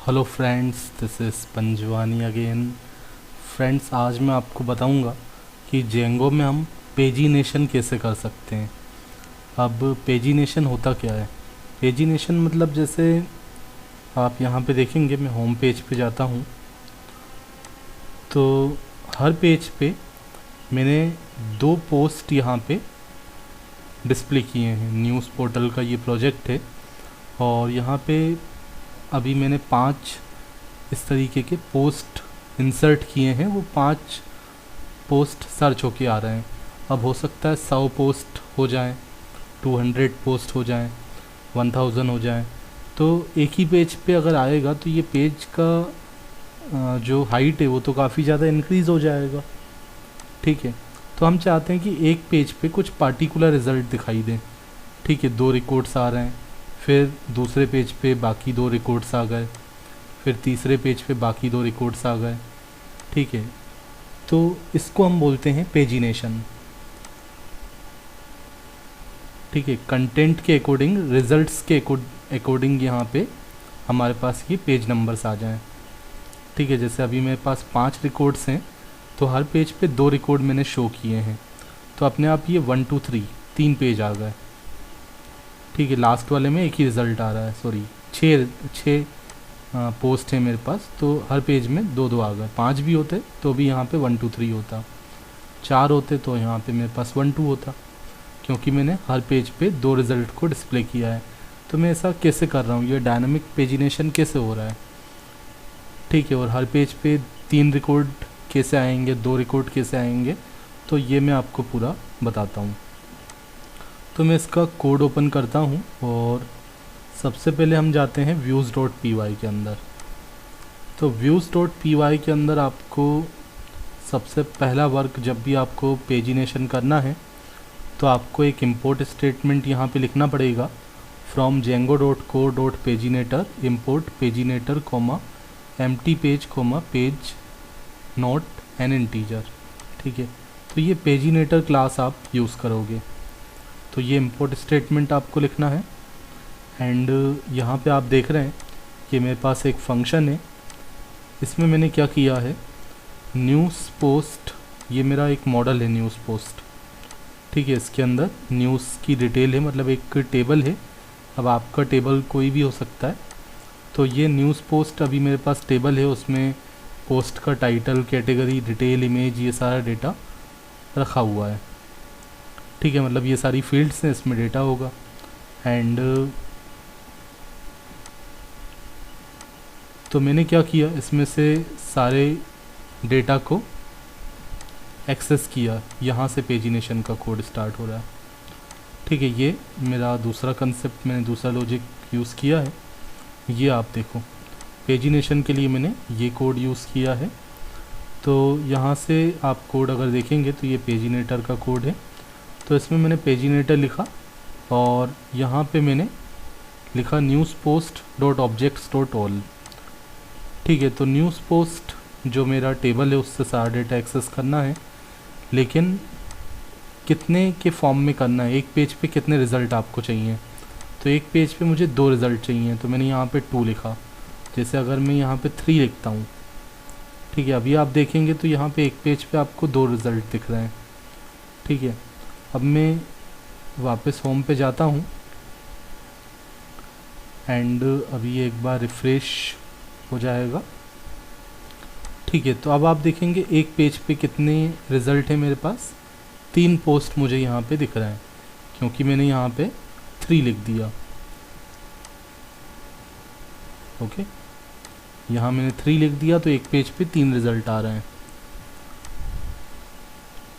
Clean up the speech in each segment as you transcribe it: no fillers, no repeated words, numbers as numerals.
Hello friends, this is Panjwani again. Friends, आज मैं आपको बताऊंगा कि जेंगो में हम पेजिनेशन कैसे कर सकते हैं। अब पेजिनेशन होता क्या है? पेजिनेशन मतलब जैसे आप यहाँ पे देखेंगे, मैं होम पेज पे जाता हूँ तो हर पेज पे मैंने दो पोस्ट यहाँ पे डिस्प्ले किए हैं। न्यूज़ पोर्टल का ये प्रोजेक्ट है और यहाँ पे अभी मैंने 5 इस तरीके के पोस्ट इंसर्ट किए हैं। वो 5 पोस्ट सर्च होके आ रहे हैं। अब हो सकता है 100 पोस्ट हो जाएं, 200 पोस्ट हो जाएं, 1000 हो जाएं। तो एक ही पेज पे अगर आएगा तो ये पेज का जो हाइट है वो तो काफ़ी ज़्यादा इंक्रीज़ हो जाएगा। ठीक है, तो हम चाहते हैं कि एक पेज पे कुछ पार्टिकुलर रिज़ल्ट दिखाई दें। ठीक है, 2 रिकॉर्ड्स आ रहे हैं, फिर दूसरे पेज पे बाकी 2 रिकॉर्ड्स आ गए, फिर तीसरे पेज पे बाकी 2 रिकॉर्ड्स आ गए। ठीक है, तो इसको हम बोलते हैं पेजिनेशन। ठीक है, कंटेंट के अकॉर्डिंग, रिजल्ट्स के अकॉर्डिंग यहाँ पे हमारे पास ये पेज नंबर्स आ जाएं। ठीक है, जैसे अभी मेरे पास 5 रिकॉर्ड्स हैं तो हर पेज पे 2 रिकॉर्ड मैंने शो किए हैं, तो अपने आप ये 1 2 3 3 पेज आ गए। ठीक है, लास्ट वाले में एक ही रिज़ल्ट आ रहा है, सॉरी 6 पोस्ट है मेरे पास, तो हर पेज में 2 2 आ गए। 5 भी होते तो भी यहाँ पे 1 2 3 होता, 4 होते तो यहाँ पे मेरे पास 1 2 होता, क्योंकि मैंने हर पेज पे 2 रिज़ल्ट को डिस्प्ले किया है। तो मैं ऐसा कैसे कर रहा हूँ, ये डायनामिक पेजिनेशन कैसे हो रहा है। ठीक है, और हर पेज पे 3 रिकॉर्ड कैसे आएंगे, 2 रिकॉर्ड कैसे आएंगे, तो ये मैं आपको पूरा बताता हूँ। तो मैं इसका कोड ओपन करता हूँ और सबसे पहले हम जाते हैं views.py के अंदर। तो views.py के अंदर आपको सबसे पहला वर्क, जब भी आपको पेजिनेशन करना है तो आपको एक इंपोर्ट स्टेटमेंट यहाँ पे लिखना पड़ेगा। From django.core.paginator import paginator empty page page not an integer. ठीक है, तो ये पेजिनेटर क्लास आप यूज़ करोगे, तो ये इंपोर्ट स्टेटमेंट आपको लिखना है। एंड यहाँ पे आप देख रहे हैं कि मेरे पास एक फंक्शन है, इसमें मैंने क्या किया है, न्यूज़ पोस्ट, ये मेरा एक मॉडल है न्यूज़ पोस्ट। ठीक है, इसके अंदर न्यूज़ की डिटेल है, मतलब एक टेबल है। अब आपका टेबल कोई भी हो सकता है, तो ये न्यूज़ पोस्ट अभी मेरे पास टेबल है, उसमें पोस्ट का टाइटल, कैटेगरी, डिटेल, इमेज, ये सारा डेटा रखा हुआ है। ठीक है, मतलब ये सारी फील्ड्स हैं, इसमें डेटा होगा। एंड तो मैंने क्या किया, इसमें से सारे डेटा को एक्सेस किया, यहाँ से पेजिनेशन का कोड स्टार्ट हो रहा है। ठीक है, ये मेरा दूसरा कंसेप्ट, मैंने दूसरा लॉजिक यूज़ किया है। ये आप देखो, पेजिनेशन के लिए मैंने ये कोड यूज़ किया है। तो यहाँ से आप कोड अगर देखेंगे तो ये पेजिनेटर का कोड है, तो इसमें मैंने पेजिनेटर लिखा और यहाँ पे मैंने लिखा news post dot objects dot all. ठीक है, तो न्यूज़ पोस्ट जो मेरा टेबल है उससे सारा डेटा एक्सेस करना है, लेकिन कितने के फॉर्म में करना है, एक पेज पे कितने रिज़ल्ट आपको चाहिए। तो एक पेज पे मुझे 2 रिज़ल्ट चाहिए, तो मैंने यहाँ पे 2 लिखा। जैसे अगर मैं यहाँ पे 3 लिखता हूँ, ठीक है, अभी आप देखेंगे तो यहाँ पे एक पेज पे आपको 2 रिज़ल्ट दिख रहे हैं। ठीक है, अब मैं वापस होम पे जाता हूँ एंड अभी एक बार रिफ़्रेश हो जाएगा। ठीक है, तो अब आप देखेंगे एक पेज पे कितने रिज़ल्ट हैं मेरे पास, 3 पोस्ट मुझे यहाँ पे दिख रहे हैं, क्योंकि मैंने यहाँ पे 3 लिख दिया। ओके, यहाँ मैंने 3 लिख दिया तो एक पेज पे 3 रिज़ल्ट आ रहे हैं।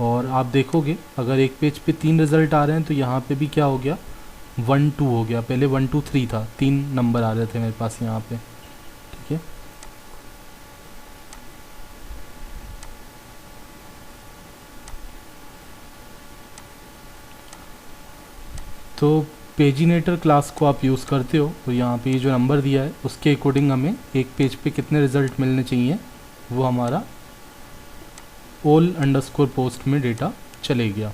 और आप देखोगे अगर एक पेज पे 3 रिज़ल्ट आ रहे हैं तो यहाँ पे भी क्या हो गया, 1 2 हो गया। पहले 1 2 3 था, 3 नंबर आ रहे थे मेरे पास यहाँ पे। ठीक है, तो पेजिनेटर क्लास को आप यूज़ करते हो तो यहाँ पे ये जो नंबर दिया है उसके अकॉर्डिंग हमें एक पेज पे कितने रिज़ल्ट मिलने चाहिए, वो हमारा ऑल अंडरस्कोर पोस्ट में डेटा चले गया।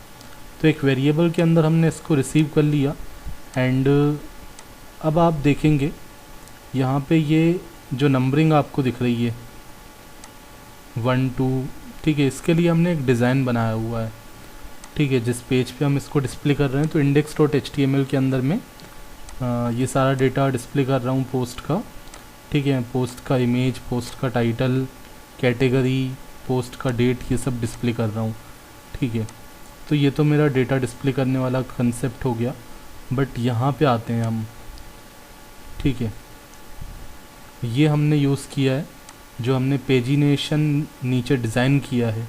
तो एक वेरिएबल के अंदर हमने इसको रिसीव कर लिया। एंड अब आप देखेंगे यहाँ पे ये जो नंबरिंग आपको दिख रही है 1 2, ठीक है, इसके लिए हमने एक डिज़ाइन बनाया हुआ है। ठीक है, जिस पेज पे हम इसको डिस्प्ले कर रहे हैं, तो index.html के अंदर में ये सारा डेटा डिस्प्ले कर रहा हूँ पोस्ट का। ठीक है, पोस्ट का इमेज, पोस्ट का टाइटल, कैटेगरी, पोस्ट का डेट, ये सब डिस्प्ले कर रहा हूँ। ठीक है, तो ये तो मेरा डेटा डिस्प्ले करने वाला कंसेप्ट हो गया। बट यहाँ पे आते हैं हम। ठीक है, ये हमने यूज़ किया है, जो हमने पेजिनेशन नीचे डिज़ाइन किया है,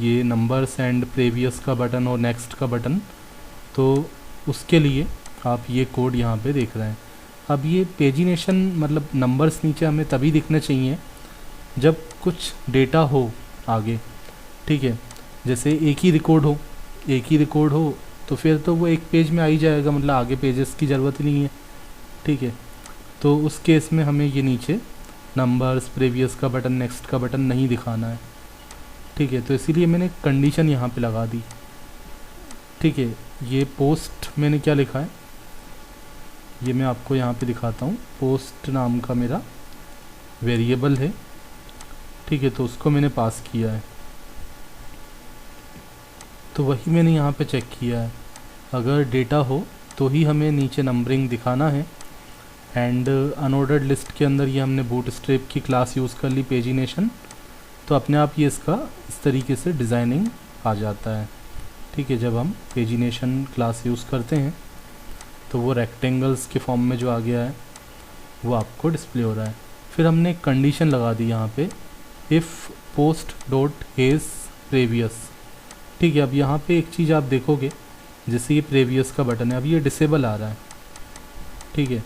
ये नंबर्स एंड प्रीवियस का बटन और नेक्स्ट का बटन, तो उसके लिए आप ये कोड यहाँ पे देख रहे हैं। अब ये पेजिनेशन मतलब नंबर्स नीचे हमें तभी दिखने चाहिए जब कुछ डेटा हो आगे। ठीक है, जैसे एक ही रिकॉर्ड हो तो फिर तो वो एक पेज में आ ही जाएगा, मतलब आगे पेजेस की ज़रूरत ही नहीं है। ठीक है, तो उस केस में हमें ये नीचे नंबर्स, प्रीवियस का बटन, नेक्स्ट का बटन नहीं दिखाना है। ठीक है, तो इसीलिए मैंने कंडीशन यहाँ पे लगा दी। ठीक है, ये पोस्ट मैंने क्या लिखा है, ये मैं आपको यहाँ पे दिखाता हूँ। पोस्ट नाम का मेरा वेरिएबल है। ठीक है, तो उसको मैंने पास किया है, तो वही मैंने यहाँ पे चेक किया है। अगर डेटा हो तो ही हमें नीचे नंबरिंग दिखाना है। एंड अनऑर्डर्ड लिस्ट के अंदर ये हमने बूटस्ट्रैप की क्लास यूज़ कर ली पेजिनेशन, तो अपने आप ये इसका इस तरीके से डिज़ाइनिंग आ जाता है। ठीक है, जब हम पेजिनेशन क्लास यूज़ करते हैं तो वो रेक्टेंगल्स के फॉर्म में जो आ गया है वो आपको डिस्प्ले हो रहा है। फिर हमने एक कंडीशन लगा दी यहाँ पे, if post dot hedge previous. ठीक है, अब यहाँ पे एक चीज़ आप देखोगे, जैसे ये प्रीवियस का बटन है, अब ये डिसेबल आ रहा है। ठीक है,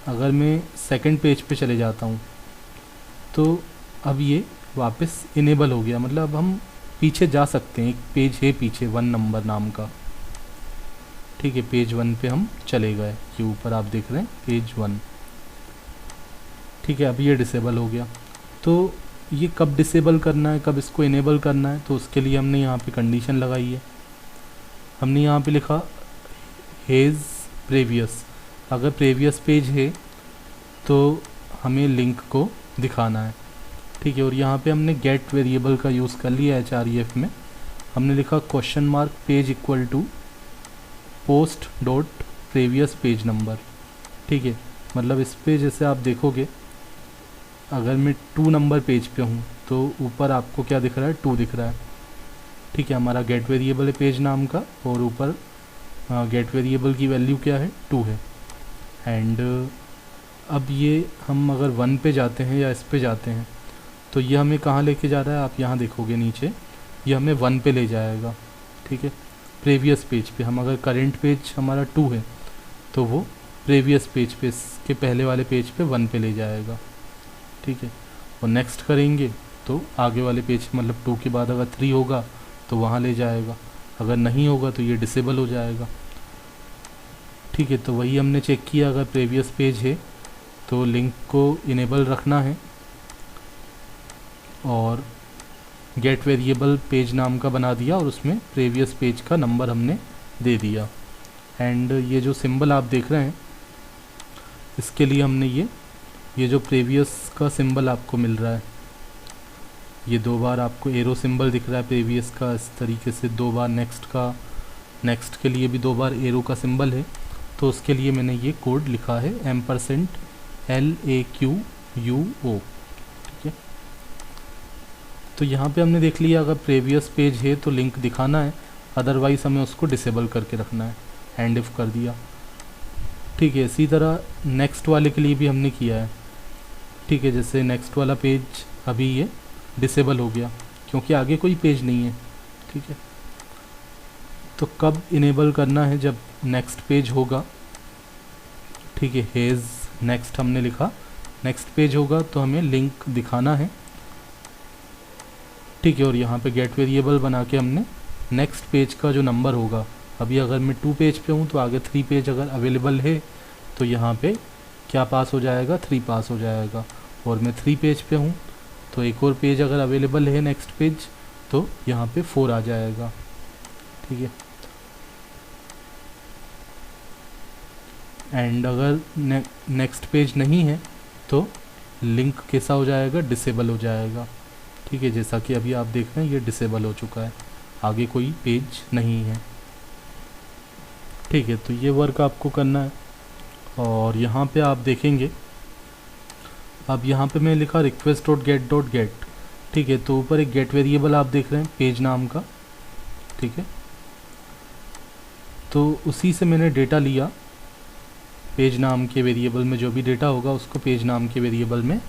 अगर मैं सेकंड पेज पे चले जाता हूँ तो अब ये वापस इनेबल हो गया, मतलब अब हम पीछे जा सकते हैं। एक पेज है पीछे 1 नंबर नाम का। ठीक है, पेज 1 पे हम चले गए, ये ऊपर आप देख रहे हैं पेज 1। ठीक है, अब ये डिसेबल हो गया। तो ये कब डिसेबल करना है, कब इसको इनेबल करना है, तो उसके लिए हमने यहाँ पे कंडीशन लगाई है। हमने यहाँ पे लिखा हेज़ प्रीवियस, अगर प्रीवियस पेज है तो हमें लिंक को दिखाना है। ठीक है, और यहाँ पे हमने गेट वेरिएबल का यूज़ कर लिया है href में। हमने लिखा question mark page equal to post dot previous page number. ठीक है, मतलब इस पे जैसे आप देखोगे, अगर मैं 2 नंबर पेज पे हूँ तो ऊपर आपको क्या दिख रहा है, 2 दिख रहा है। ठीक है, हमारा गेट वेरिएबल है पेज नाम का, और ऊपर गेट वेरिएबल की वैल्यू क्या है, 2 है। एंड अब ये हम अगर 1 पे जाते हैं या इस पे जाते हैं तो ये हमें कहाँ लेके जा रहा है, आप यहाँ देखोगे नीचे, ये हमें 1 पे ले जाएगा। ठीक है, प्रीवियस पेज पे। हम अगर करेंट पेज हमारा 2 है तो वो प्रीवियस पेज पे, इसके पहले वाले पेज पे 1 पे ले जाएगा। ठीक है, और नेक्स्ट करेंगे तो आगे वाले पेज, मतलब 2 के बाद अगर 3 होगा तो वहाँ ले जाएगा, अगर नहीं होगा तो ये डिसेबल हो जाएगा। ठीक है, तो वही हमने चेक किया, अगर प्रीवियस पेज है तो लिंक को इनेबल रखना है, और गेट वेरिएबल पेज नाम का बना दिया, और उसमें प्रीवियस पेज का नंबर हमने दे दिया। एंड ये जो सिंबल आप देख रहे हैं, इसके लिए हमने ये जो प्रीवियस का सिंबल आपको मिल रहा है, ये 2 बार आपको एरो सिंबल दिख रहा है प्रीवियस का, इस तरीके से 2 बार नेक्स्ट का, नेक्स्ट के लिए भी 2 बार एरो का सिंबल है। तो उसके लिए मैंने ये कोड लिखा है $LAQUO। ठीक है, तो यहाँ पे हमने देख लिया, अगर प्रीवियस पेज है तो लिंक दिखाना है, अदरवाइज़ हमें उसको डिसेबल करके रखना है। एंड इफ कर दिया। ठीक है, इसी तरह नेक्स्ट वाले के लिए भी हमने किया है। ठीक है, जैसे नेक्स्ट वाला पेज अभी ये डिसेबल हो गया क्योंकि आगे कोई पेज नहीं है। ठीक है, तो कब इनेबल करना है, जब नेक्स्ट पेज होगा। ठीक है, हेज़ नेक्स्ट हमने लिखा, नेक्स्ट पेज होगा तो हमें लिंक दिखाना है। ठीक है, और यहाँ पे गेट वेरिएबल बना के हमने नेक्स्ट पेज का जो नंबर होगा, अभी अगर मैं 2 पेज पे हूँ तो आगे 3 पेज अगर अवेलेबल है तो यहाँ पे क्या पास हो जाएगा, 3 पास हो जाएगा। और मैं 3 पेज पे हूँ तो एक और पेज अगर अवेलेबल है नेक्स्ट पेज तो यहाँ पे 4 आ जाएगा। ठीक है, एंड अगर नेक्स्ट पेज नहीं है तो लिंक कैसा हो जाएगा, डिसेबल हो जाएगा। ठीक है, जैसा कि अभी आप देख रहे हैं ये डिसेबल हो चुका है, आगे कोई पेज नहीं है। ठीक है, तो ये वर्क आपको करना है। और यहाँ पे आप देखेंगे, अब यहाँ पे मैं लिखा रिक्वेस्ट डॉट गेट। ठीक है, तो ऊपर एक गेट वेरिएबल आप देख रहे हैं पेज नाम का। ठीक है, तो उसी से मैंने डेटा लिया, पेज नाम के वेरिएबल में जो भी डेटा होगा उसको पेज नाम के वेरिएबल में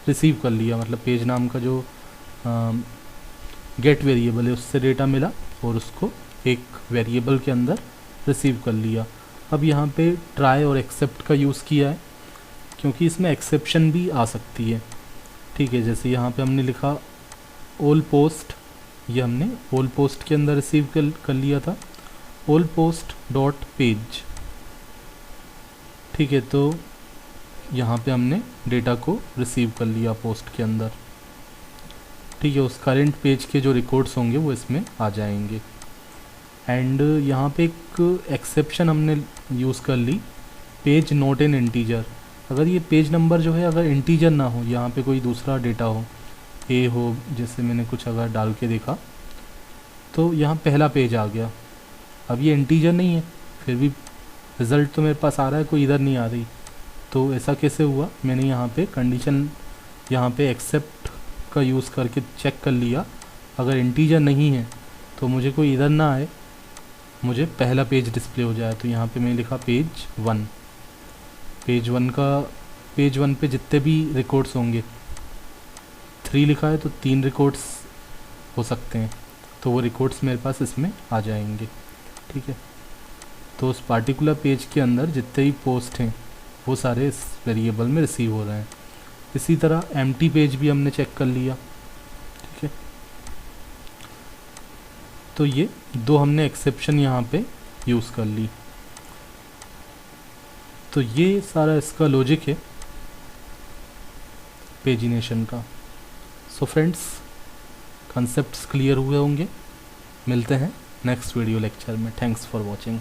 रिसीव कर लिया। मतलब पेज नाम का जो गेट वेरिएबल है उससे डेटा मिला और उसको एक वेरिएबल के अंदर रिसीव कर लिया। अब यहाँ पे ट्राई और एक्सेप्ट का यूज़ किया है क्योंकि इसमें एक्सेप्शन भी आ सकती है। ठीक है, जैसे यहाँ पे हमने लिखा ऑल पोस्ट, ये हमने ऑल पोस्ट के अंदर रिसीव कर लिया था, ऑल पोस्ट डॉट पेज। ठीक है, तो यहाँ पे हमने डेटा को रिसीव कर लिया पोस्ट के अंदर। ठीक है, उस करेंट पेज के जो रिकॉर्ड्स होंगे वो इसमें आ जाएंगे। एंड यहाँ पे एक एक्सेप्शन हमने यूज़ कर ली, पेज नॉट इन इंटीजर। अगर ये पेज नंबर जो है अगर इंटीजर ना हो, यहाँ पे कोई दूसरा डेटा हो, ए हो, जैसे मैंने कुछ अगर डाल के देखा तो यहाँ पहला पेज आ गया। अब ये इंटीजर नहीं है, फिर भी रिज़ल्ट तो मेरे पास आ रहा है, कोई इधर नहीं आ रही। तो ऐसा कैसे हुआ, मैंने यहाँ पे कंडीशन यहाँ पे एक्सेप्ट का यूज़ करके चेक कर लिया, अगर इंटीजर नहीं है तो मुझे कोई इधर ना आए, मुझे पहला पेज डिस्प्ले हो जाए। तो यहाँ पे मैंने लिखा पेज 1। पेज वन पे जितने भी रिकॉर्ड्स होंगे, 3 लिखा है तो 3 रिकॉर्ड्स हो सकते हैं, तो वो रिकॉर्ड्स मेरे पास इसमें आ जाएंगे। ठीक है, तो उस पार्टिकुलर पेज के अंदर जितने भी पोस्ट हैं वो सारे इस वेरिएबल में रिसीव हो रहे हैं। इसी तरह एम्प्टी पेज भी हमने चेक कर लिया। ठीक है, तो ये 2 हमने एक्सेप्शन यहाँ पे यूज़ कर ली। तो ये सारा इसका लॉजिक है पेजिनेशन का। सो फ्रेंड्स, कॉन्सेप्ट्स क्लियर हुए होंगे। मिलते हैं नेक्स्ट वीडियो लेक्चर में। Thanks for watching.